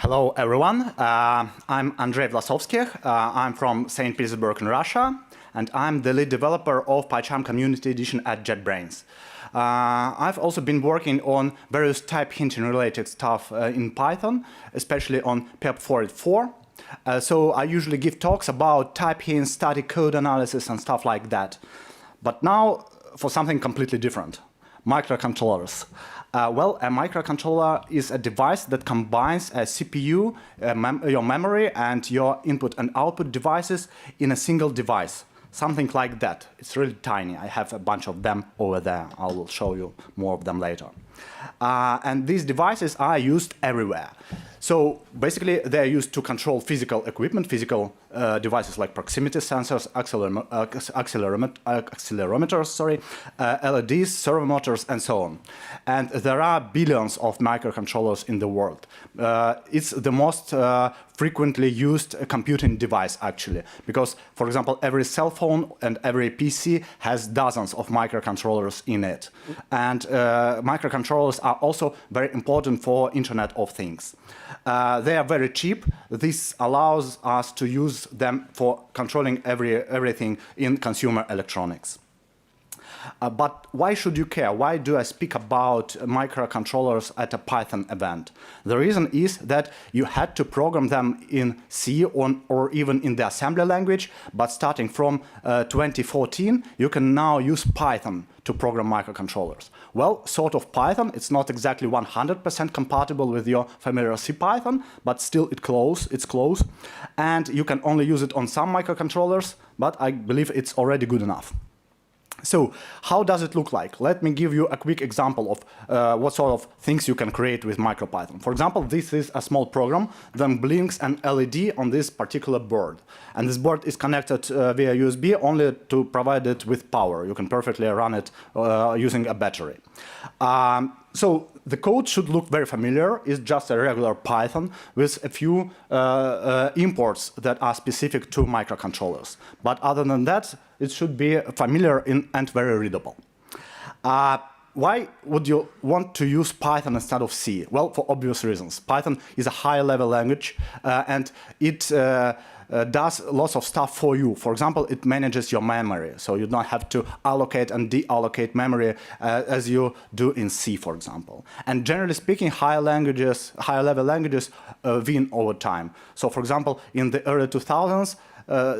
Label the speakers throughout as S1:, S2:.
S1: Hello, everyone. I'm Andrey Vlasovskikh. I'm from St. Petersburg in Russia, and I'm the lead developer of PyCharm Community Edition at JetBrains. I've also been working on various type hinting related stuff in Python, especially on PEP 484. So I usually give talks about type hints, static code analysis, and stuff like that. But now for something completely different, microcontrollers. Well, a microcontroller is a device that combines a CPU, your memory, and your input and output devices in a single device. Something like that. It's really tiny. I have a bunch of them over there. I will show you more of them later. And these devices are used everywhere. So basically, they're used to control physical equipment, physical devices like proximity sensors, accelerometers, LEDs, servo motors, and so on. And there are billions of microcontrollers in the world. It's the most frequently used computing device, actually, because, for example, every cell phone and every PC has dozens of microcontrollers in it. And microcontrollers are also very important for Internet of Things. They are very cheap. This allows us to use them for controlling everything in consumer electronics. But why should you care? Why do I speak about microcontrollers at a Python event? The reason is that you had to program them in C or even in the assembly language, but starting from 2014, you can now use Python to program microcontrollers. Well, sort of Python. It's not exactly 100% compatible with your familiar CPython, but still it's close. And you can only use it on some microcontrollers, but I believe it's already good enough. So how does it look like? Let me give you a quick example of what sort of things you can create with MicroPython. For example, this is a small program that blinks an LED on this particular board. And this board is connected via USB only to provide it with power. You can perfectly run it using a battery. So the code should look very familiar. It's just a regular Python with a few imports that are specific to microcontrollers. But other than that, it should be familiar and very readable. Why would you want to use Python instead of C? Well, for obvious reasons. Python is a high-level language, and it does lots of stuff for you. For example, it manages your memory, so you don't have to allocate and deallocate memory as you do in C, for example. And generally speaking, higher-level languages win over time. So, for example, in the early 2000s,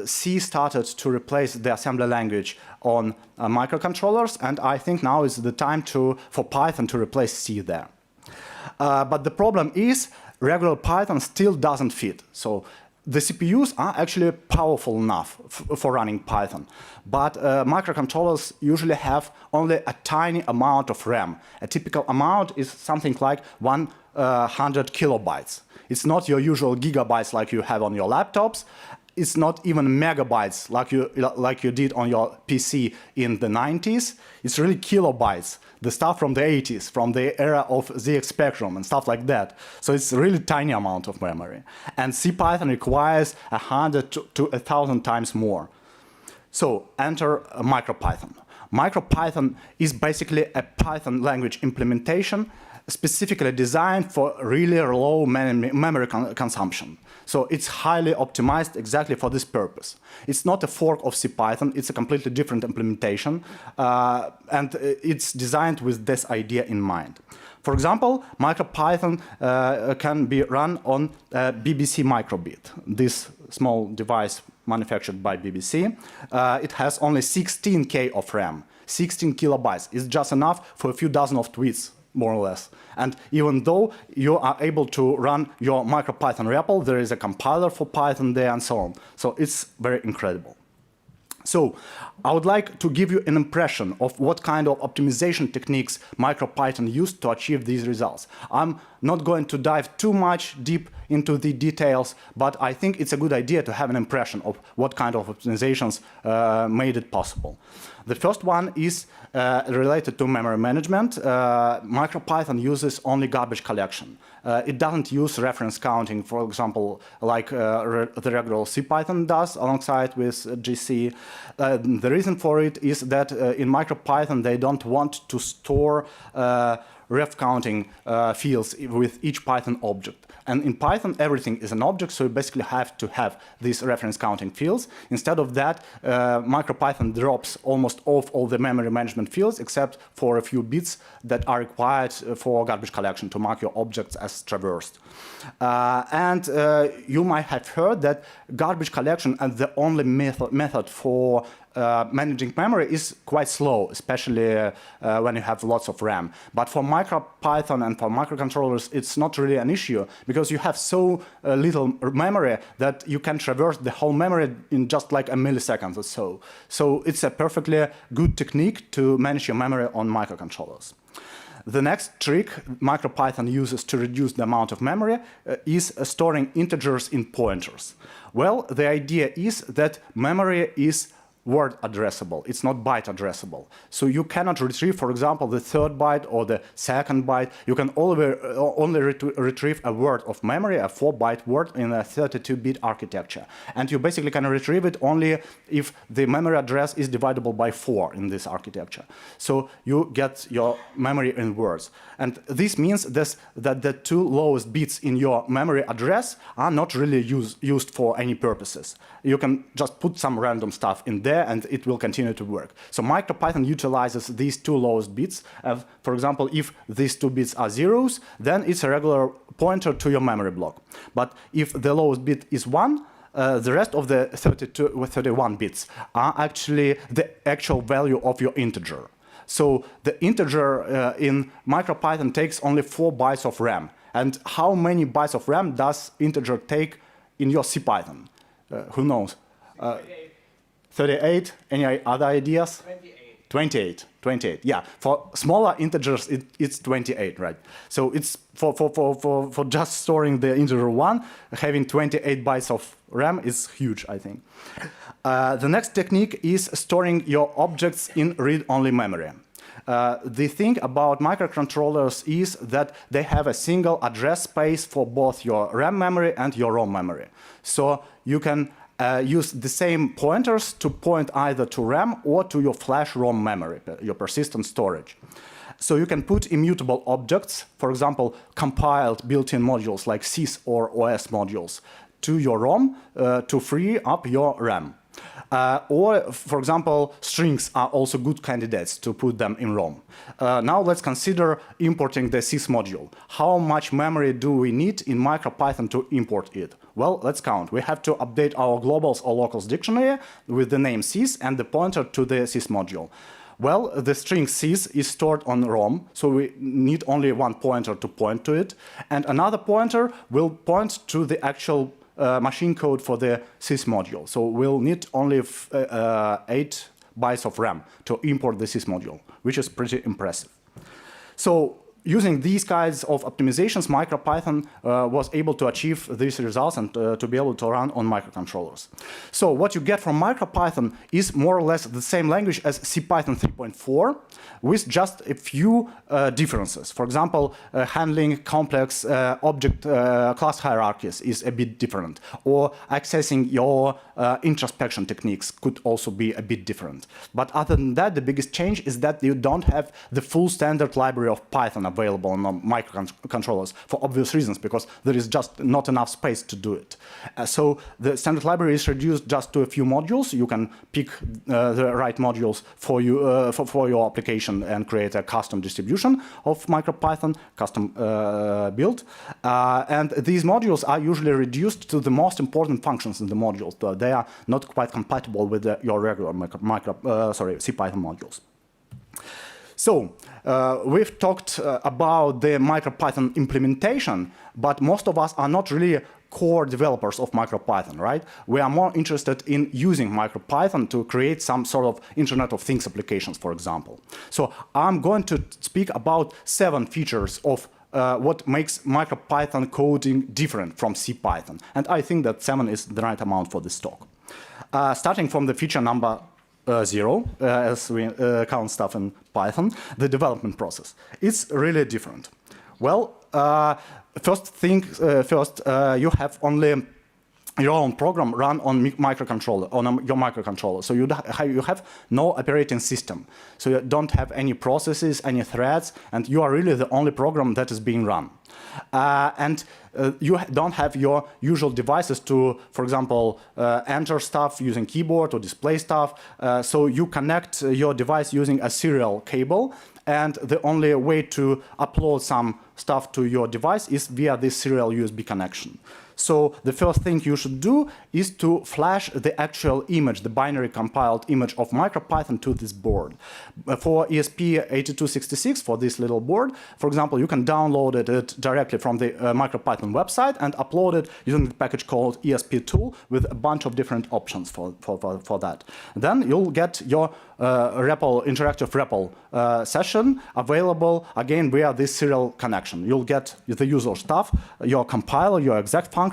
S1: C started to replace the assembly language on microcontrollers, and I think now is the time for Python to replace C there. But the problem is, regular Python still doesn't fit. So the CPUs are actually powerful enough for running Python, but microcontrollers usually have only a tiny amount of RAM. A typical amount is something like 100 kilobytes. It's not your usual gigabytes like you have on your laptops. It's not even megabytes like you did on your PC in the 90s. It's really kilobytes, the stuff from the 80s, from the era of ZX Spectrum and stuff like that. So it's a really tiny amount of memory. And CPython requires 100 to 1,000 times more. So enter MicroPython. MicroPython is basically a Python language implementation specifically designed for really low memory consumption. So it's highly optimized exactly for this purpose. It's not a fork of CPython, it's a completely different implementation, and it's designed with this idea in mind. For example, MicroPython can be run on BBC Microbit, this small device manufactured by BBC. It has only 16K of RAM, 16 kilobytes. It's just enough for a few dozen of tweets, more or less. And even though you are able to run your MicroPython REPL, there is a compiler for Python there and so on. So it's very incredible. So I would like to give you an impression of what kind of optimization techniques MicroPython used to achieve these results. I'm not going to dive too much deep into the details, but I think it's a good idea to have an impression of what kind of optimizations made it possible. The first one is related to memory management. MicroPython uses only garbage collection. It doesn't use reference counting, for example, like the regular CPython does alongside with GC. The reason for it is that in MicroPython they don't want to store ref counting fields with each Python object. And in Python, everything is an object, so you basically have to have these reference counting fields. Instead of that, MicroPython drops almost off all the memory management fields, except for a few bits that are required for garbage collection to mark your objects as traversed. You might have heard that garbage collection and the only method for managing memory is quite slow, especially when you have lots of RAM. But for MicroPython and for microcontrollers, it's not really an issue because you have so little memory that you can traverse the whole memory in just like a millisecond or so. So it's a perfectly good technique to manage your memory on microcontrollers. The next trick MicroPython uses to reduce the amount of memory is storing integers in pointers. Well, the idea is that memory is word addressable. It's not byte addressable. So you cannot retrieve, for example, the third byte or the second byte. You can only retrieve a word of memory, a 4-byte word in a 32-bit architecture. And you basically can retrieve it only if the memory address is divisible by 4 in this architecture. So you get your memory in words. And this means that the 2 lowest bits in your memory address are not really used for any purposes. You can just put some random stuff in there and it will continue to work. So MicroPython utilizes these 2 lowest bits. For example, if these 2 bits are zeros, then it's a regular pointer to your memory block. But if the lowest bit is 1, the rest of the 31 bits are actually the actual value of your integer. So the integer in MicroPython takes only 4 bytes of RAM. And how many bytes of RAM does integer take in your CPython? Who knows? 38. Any other ideas? 28. 28. Yeah. For smaller integers, it's 28, right? So it's for just storing the integer 1, having 28 bytes of RAM is huge, I think. The next technique is storing your objects in read-only memory. The thing about microcontrollers is that they have a single address space for both your RAM memory and your ROM memory. So you can use the same pointers to point either to RAM or to your flash ROM memory, your persistent storage. So you can put immutable objects, for example, compiled built-in modules like sys or OS modules, to your ROM to free up your RAM. Or, for example, strings are also good candidates to put them in ROM. Now let's consider importing the sys module. How much memory do we need in MicroPython to import it? Well, let's count. We have to update our globals or locals dictionary with the name sys and the pointer to the sys module. Well, the string sys is stored on ROM, so we need only one pointer to point to it, and another pointer will point to the actual machine code for the sys module. So we'll need only 8 bytes of RAM to import the sys module, which is pretty impressive. So using these kinds of optimizations, MicroPython was able to achieve these results and to be able to run on microcontrollers. So what you get from MicroPython is more or less the same language as CPython 3.4 with just a few differences. For example, handling complex object class hierarchies is a bit different, or accessing your introspection techniques could also be a bit different. But other than that, the biggest change is that you don't have the full standard library of Python available on microcontrollers for obvious reasons, because there is just not enough space to do it. So the standard library is reduced just to a few modules. You can pick the right modules for you for your application and create a custom distribution of MicroPython, custom build. And these modules are usually reduced to the most important functions in the modules. They are not quite compatible with your regular CPython modules. So we've talked about the MicroPython implementation, but most of us are not really core developers of MicroPython, right? We are more interested in using MicroPython to create some sort of Internet of Things applications, for example. So I'm going to speak about 7 features of what makes MicroPython coding different from CPython. And I think that 7 is the right amount for this talk. Starting from the feature number 0, as we count stuff in Python, the development process. It's really different. Well, first, you have only your own program run on microcontroller, on your microcontroller. So you have no operating system. So you don't have any processes, any threads, and you are really the only program that is being run. You don't have your usual devices to, for example, enter stuff using keyboard or display stuff. So you connect your device using a serial cable, and the only way to upload some stuff to your device is via this serial USB connection. So the first thing you should do is to flash the actual image, the binary compiled image of MicroPython to this board. For ESP8266, for this little board, for example, you can download it directly from the MicroPython website and upload it using the package called ESP tool with a bunch of different options for that. Then you'll get your interactive REPL session available again via this serial connection. You'll get the user stuff, your compiler, your exec function,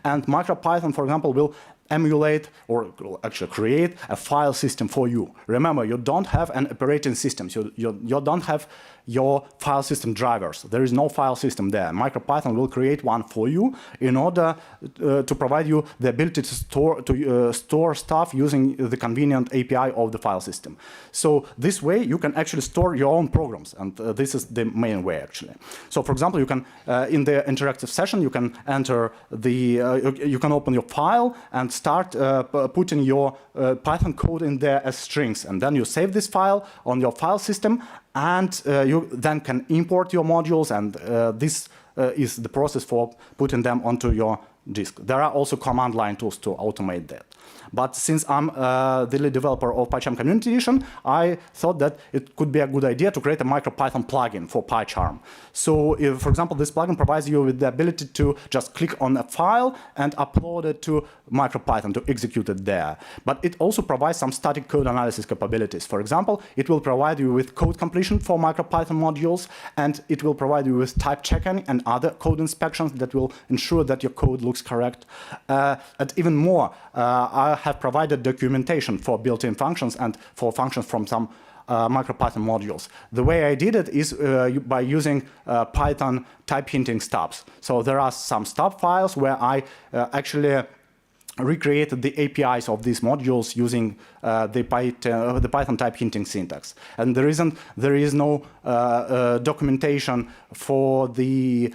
S1: and MicroPython, for example, will emulate or actually create a file system for you. Remember, you don't have an operating system. So you don't have your file system drivers. There is no file system there. MicroPython will create one for you in order to provide you the ability to store stuff using the convenient API of the file system. So this way you can actually store your own programs, and this is the main way actually. So for example, you can in the interactive session you can enter the you can open your file and start putting your Python code in there as strings, and then you save this file on your file system, and you then can import your modules, and this is the process for putting them onto your disk. There are also command line tools to automate that. But since I'm the lead developer of PyCharm Community Edition, I thought that it could be a good idea to create a MicroPython plugin for PyCharm. So, if, for example, this plugin provides you with the ability to just click on a file and upload it to MicroPython to execute it there. But it also provides some static code analysis capabilities. For example, it will provide you with code completion for MicroPython modules, and it will provide you with type checking and other code inspections that will ensure that your code looks correct. And even more, I have provided documentation for built-in functions and for functions from some MicroPython modules. The way I did it is by using Python type hinting stubs. So there are some stub files where I actually recreated the APIs of these modules using the Python type hinting syntax. And the reason there is no documentation for the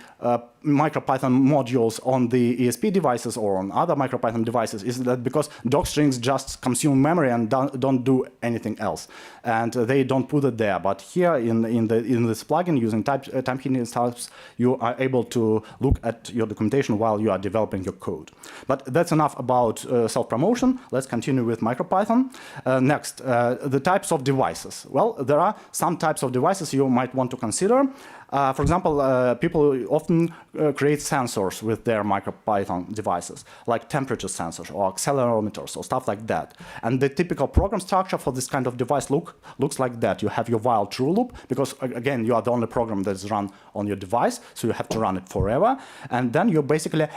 S1: MicroPython modules on the ESP devices or on other MicroPython devices is that because docstrings just consume memory and don't do anything else, and they don't put it there. But here in this plugin using type hinting stubs, you are able to look at your documentation while you are developing your code. But that's enough about self-promotion. Let's continue with MicroPython. Next, the types of devices. Well, there are some types of devices you might want to consider. For example, people often create sensors with their MicroPython devices, like temperature sensors or accelerometers or stuff like that. And the typical program structure for this kind of device looks like that. You have your while true loop, because again, you are the only program that is run on your device, so you have to run it forever. And then you basically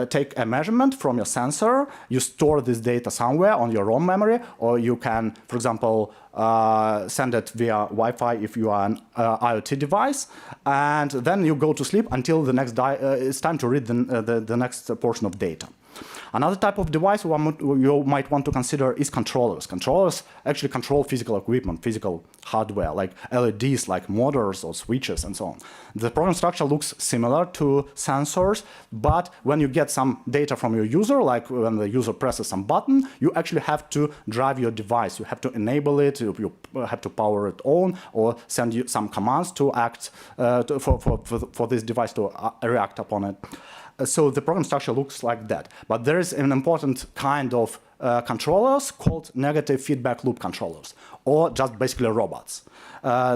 S1: take a measurement from your sensor, you store this data somewhere on your ROM memory, or you can, for example, send it via Wi-Fi if you are an IoT device, and then you go to sleep until the next it's time to read the next portion of data. Another type of device you might want to consider is controllers. Controllers actually control physical equipment, physical hardware, like LEDs, like motors or switches and so on. The program structure looks similar to sensors, but when you get some data from your user, like when the user presses some button, you actually have to drive your device. You have to enable it, you have to power it on, or send you some commands to act for this device to react upon it. So the program structure looks like that. But there is an important kind of controllers called negative feedback loop controllers, or just basically robots.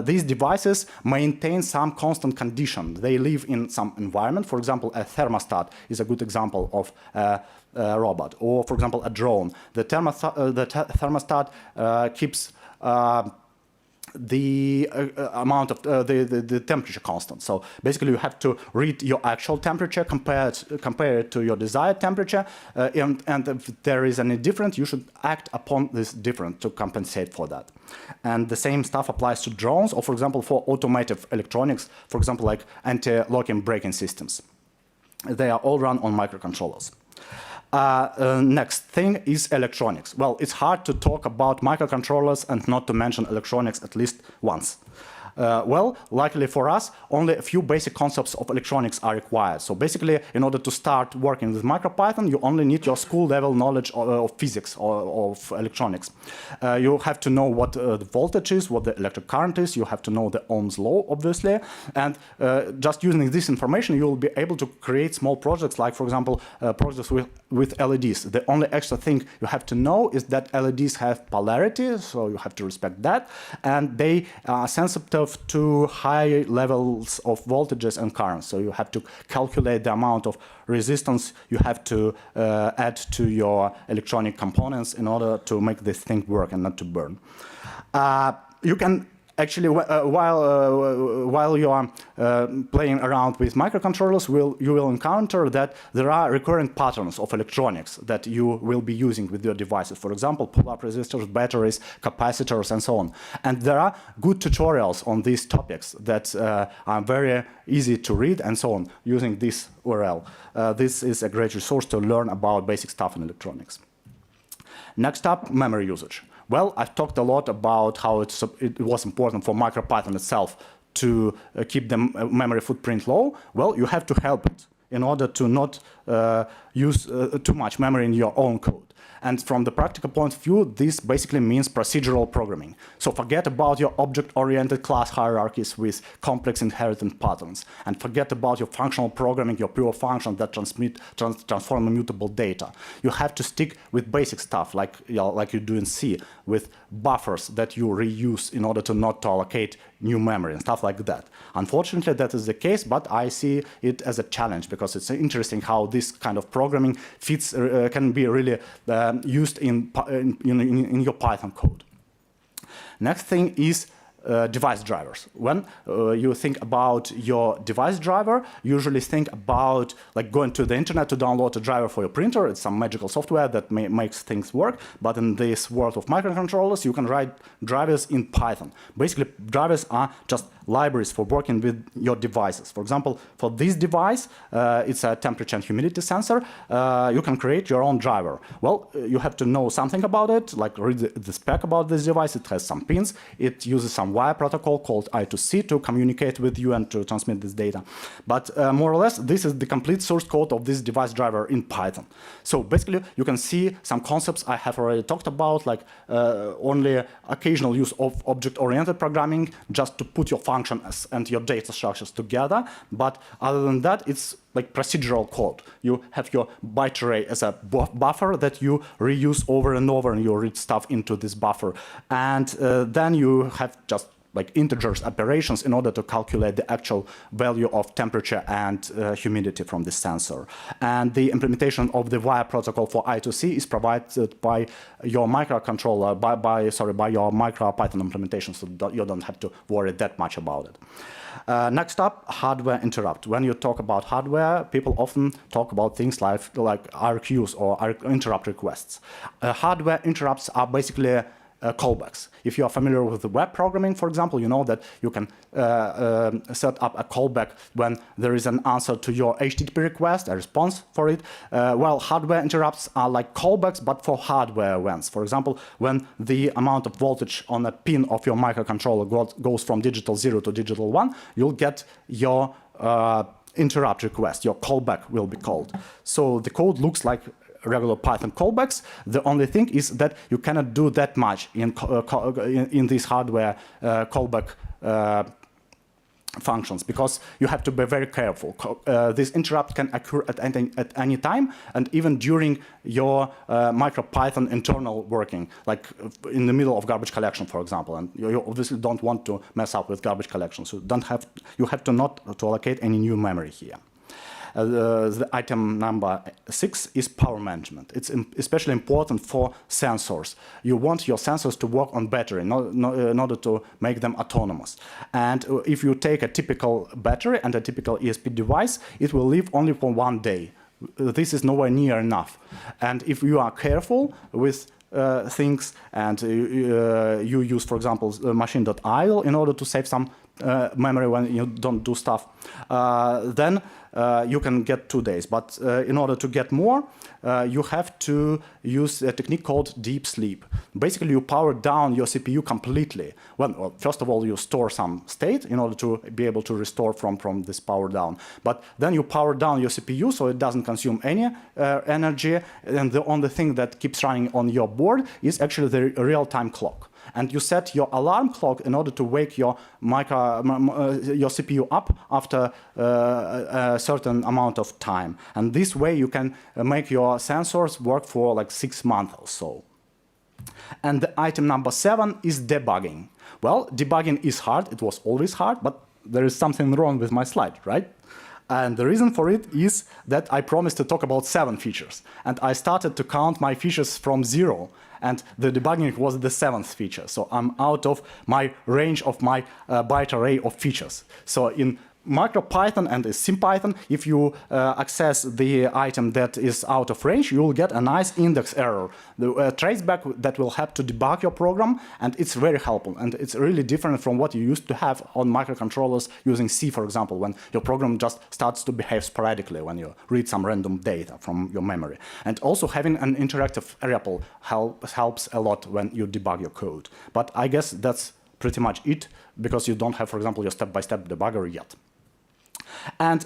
S1: These devices maintain some constant condition. They live in some environment. For example, a thermostat is a good example of a robot, or for example, a drone. The thermostat keeps the amount of the temperature constant. So basically you have to read your actual temperature, compare it to your desired temperature, and if there is any difference, you should act upon this difference to compensate for that. And the same stuff applies to drones, or for example for automotive electronics, for example like anti-locking braking systems. They are all run on microcontrollers. Next thing is electronics. Well, it's hard to talk about microcontrollers and not to mention electronics at least once. Well, luckily for us, only a few basic concepts of electronics are required. So basically, in order to start working with MicroPython, you only need your school-level knowledge of physics or of electronics. You have to know what the voltage is, what the electric current is. You have to know the Ohm's law, obviously. And just using this information, you will be able to create small projects, like, for example, projects with LEDs. The only extra thing you have to know is that LEDs have polarity, so you have to respect that. And they are sensitive to high levels of voltages and currents. So you have to calculate the amount of resistance you have to add to your electronic components in order to make this thing work and not to burn. You can actually, while you are playing around with microcontrollers, you will encounter that there are recurrent patterns of electronics that you will be using with your devices. For example, pull-up resistors, batteries, capacitors, and so on. And there are good tutorials on these topics that are very easy to read and so on, using this URL. This is a great resource to learn about basic stuff in electronics. Next up, memory usage. Well, I've talked a lot about how it was important for MicroPython itself to keep the memory footprint low. Well, you have to help it in order to not use too much memory in your own code. And from the practical point of view, this basically means procedural programming. So forget about your object-oriented class hierarchies with complex inheritance patterns. And forget about your functional programming, your pure functions that transform immutable data. You have to stick with basic stuff, like you do in C, with buffers that you reuse in order to not to allocate new memory and stuff like that. Unfortunately, that is the case, but I see it as a challenge because it's interesting how this kind of programming fits, can be really used in your Python code. Next thing is device drivers. When you think about your device driver, usually think about like going to the internet to download a driver for your printer. It's some magical software that makes things work. But in this world of microcontrollers, you can write drivers in Python. Basically, drivers are just libraries for working with your devices. For example, for this device, it's a temperature and humidity sensor. You can create your own driver. Well, you have to know something about it, like read the spec about this device. It has some pins. It uses some wire protocol called I2C to communicate with you and to transmit this data. But more or less, this is the complete source code of this device driver in Python. So basically, you can see some concepts I have already talked about, like only occasional use of object-oriented programming just to put your functions and your data structures together. But other than that, it's like procedural code. You have your byte array as a buffer that you reuse over and over, and you read stuff into this buffer. And then you have just like integers operations in order to calculate the actual value of temperature and humidity from the sensor. And the implementation of the wire protocol for I2C is provided by your microcontroller, by your MicroPython implementation, so you don't have to worry that much about it. Next up, hardware interrupt. When you talk about hardware, people often talk about things like RQs or interrupt requests. Hardware interrupts are basically callbacks. If you are familiar with the web programming, for example, you know that you can set up a callback when there is an answer to your HTTP request, a response for it. Well, hardware interrupts are like callbacks, but for hardware events. For example, when the amount of voltage on a pin of your microcontroller goes from digital 0 to digital 1, you'll get your interrupt request. Your callback will be called. So the code looks like regular Python callbacks. The only thing is that you cannot do that much in these hardware callback functions, because you have to be very careful. This interrupt can occur at any time, and even during your MicroPython internal working, like in the middle of garbage collection, for example. And you obviously don't want to mess up with garbage collection, so you have to not to allocate any new memory here. The item number 6 is power management. It's especially important for sensors. You want your sensors to work on battery in order to make them autonomous. And if you take a typical battery and a typical ESP device, it will live only for 1 day. This is nowhere near enough. And if you are careful with things and you use, for example, machine.idle in order to save some memory when you don't do stuff, then you can get 2 days. But in order to get more, you have to use a technique called deep sleep. Basically, you power down your CPU completely. Well, first of all, you store some state in order to be able to restore from this power down. But then you power down your CPU so it doesn't consume any energy. And the only thing that keeps running on your board is actually the real-time clock. And you set your alarm clock in order to wake your CPU up after a certain amount of time. And this way you can make your sensors work for like 6 months or so. And the item number 7 is debugging. Well, debugging is hard. It was always hard, but there is something wrong with my slide, right? And the reason for it is that I promised to talk about 7 features. And I started to count my features from 0. And the debugging was the 7th feature. So I'm out of my range of my byte array of features. So in MicroPython and SymPython, if you access the item that is out of range, you will get a nice index error, the traceback that will help to debug your program, and it's very helpful. And it's really different from what you used to have on microcontrollers using C, for example, when your program just starts to behave sporadically when you read some random data from your memory. And also having an interactive REPL helps a lot when you debug your code. But I guess that's pretty much it, because you don't have, for example, your step-by-step debugger yet. And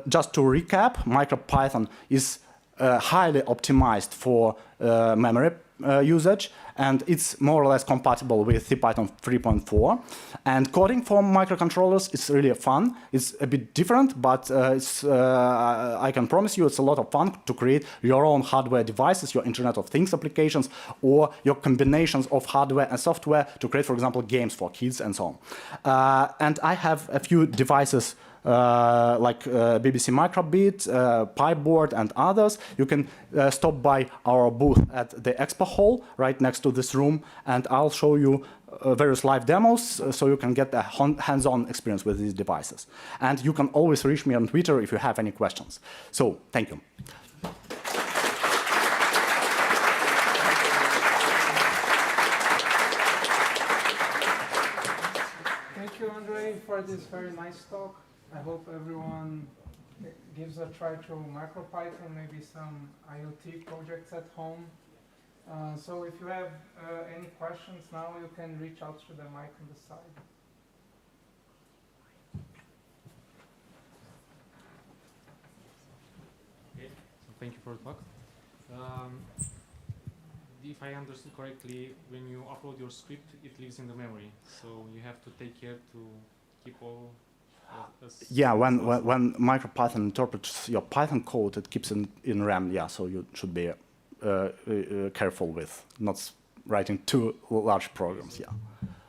S1: just to recap, MicroPython is highly optimized for memory usage, and it's more or less compatible with CPython 3.4. And coding for microcontrollers is really fun. It's a bit different, but I can promise you it's a lot of fun to create your own hardware devices, your Internet of Things applications, or your combinations of hardware and software to create, for example, games for kids and so on. And I have a few devices like BBC Microbit, PyBoard, and others. You can stop by our booth at the expo hall right next to this room, and I'll show you various live demos so you can get a hands-on experience with these devices. And you can always reach me on Twitter if you have any questions. So, thank you.
S2: Thank you, Andrey, for this very nice talk. I hope everyone gives a try to MicroPython, maybe some IoT projects at home. So if you have any questions now, you can reach out to the mic on the side.
S3: Okay, so thank you for the talk. If I understood correctly, when you upload your script, it lives in the memory. So you have to take care to keep all.
S1: Yeah, when MicroPython interprets your Python code, it keeps in RAM. Yeah, so you should be careful with not writing too large programs. Yeah.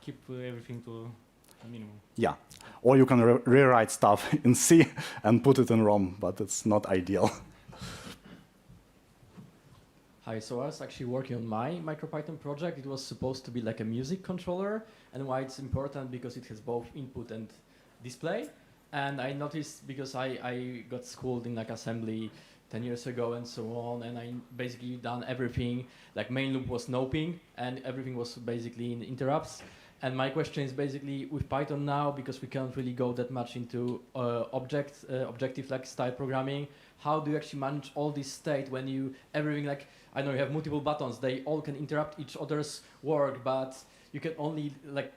S3: Keep everything to a minimum.
S1: Yeah, or you can rewrite stuff in C and put it in ROM, but it's not ideal.
S4: Hi, so I was actually working on my MicroPython project. It was supposed to be like a music controller, and why it's important because it has both input and display. And I noticed, because I got schooled in like assembly 10 years ago and so on, and I basically done everything, like main loop was no ping, and everything was basically in interrupts. And my question is basically with Python now, because we can't really go that much into objective like style programming, how do you actually manage all this state when you, everything like, I know you have multiple buttons, they all can interrupt each other's work, but you can only like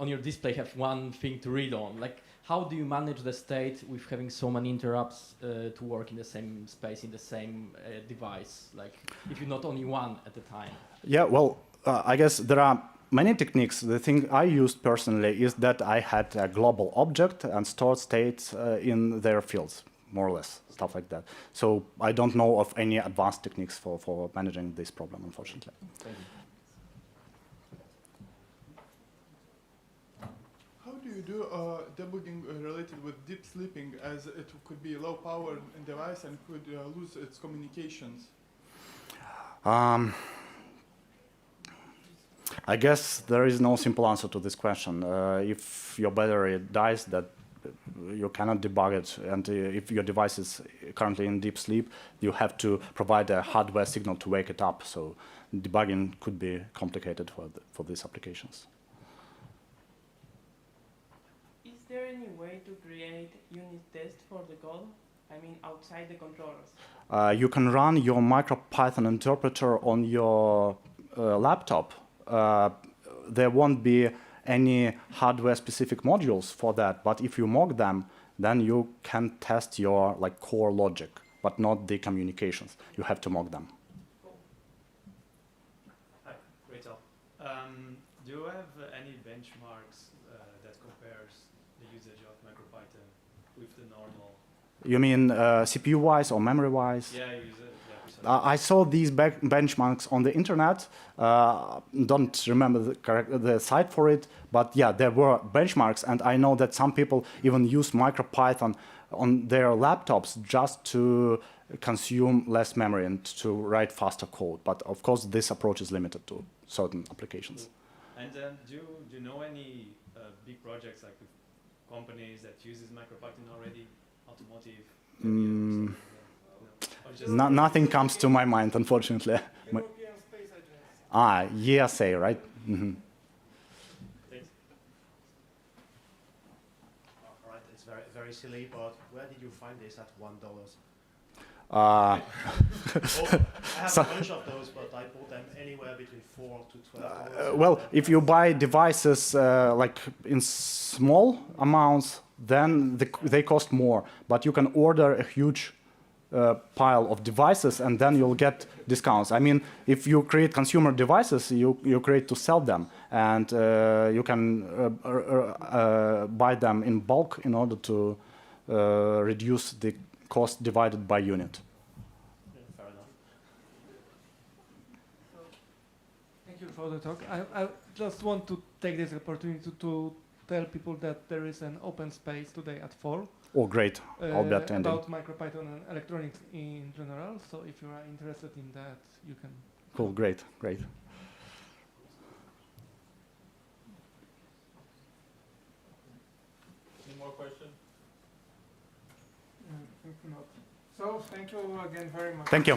S4: on your display have one thing to read on. Like, how do you manage the state with having so many interrupts to work in the same space, in the same device? Like, if you're not only one at a time.
S1: Yeah, well, I guess there are many techniques. The thing I used personally is that I had a global object and stored states in their fields, more or less, stuff like that. So I don't know of any advanced techniques for managing this problem, unfortunately.
S4: Thank you.
S5: How do you do debugging related with deep sleeping, as it could be low power device and could lose its communications?
S1: I guess there is no simple answer to this question. If your battery dies, that you cannot debug it, and if your device is currently in deep sleep, you have to provide a hardware signal to wake it up. So debugging could be complicated for these applications.
S6: there any way to create unit test for the code? I mean, outside the controllers.
S1: You can run your MicroPython interpreter on your laptop. There won't be any hardware-specific modules for that, but if you mock them, then you can test your core logic, but not the communications. You have to mock them.
S7: Hi, great talk. Do you have any benchmarks that compares the usage of MicroPython with the normal?
S1: You mean CPU-wise or memory-wise?
S7: Yeah, you use it. Yeah,
S1: I saw these benchmarks on the internet. Don't remember the site for it, but yeah, there were benchmarks, and I know that some people even use MicroPython on their laptops just to consume less memory and to write faster code. But of course, this approach is limited to certain applications.
S7: Cool. And do you know any big projects like with companies that uses MicroPython already, automotive?
S1: Nothing comes to my mind, unfortunately.
S2: European Space Agency.
S1: ESA, right? Mm-hmm.
S7: Thanks.
S8: All right, it's very silly, but where did you find this at $1?
S1: Uh,
S8: I have a bunch of those, but I bought them anywhere between $4 to $12.
S1: well, if you buy devices in small amounts, then they cost more. But you can order a huge pile of devices, and then you'll get discounts. I mean, if you create consumer devices, you create to sell them, and you can buy them in bulk in order to reduce the cost divided by unit.
S7: Yeah, fair enough.
S2: Thank you for the talk. I just want to take this opportunity to tell people that there is an open space today at 4.
S1: Oh, great. I'll be attending.
S2: About MicroPython and electronics in general. So if you are interested in that, you can.
S1: Cool, great.
S5: Any more questions?
S2: I think not. So thank you again very much.
S1: Thank you.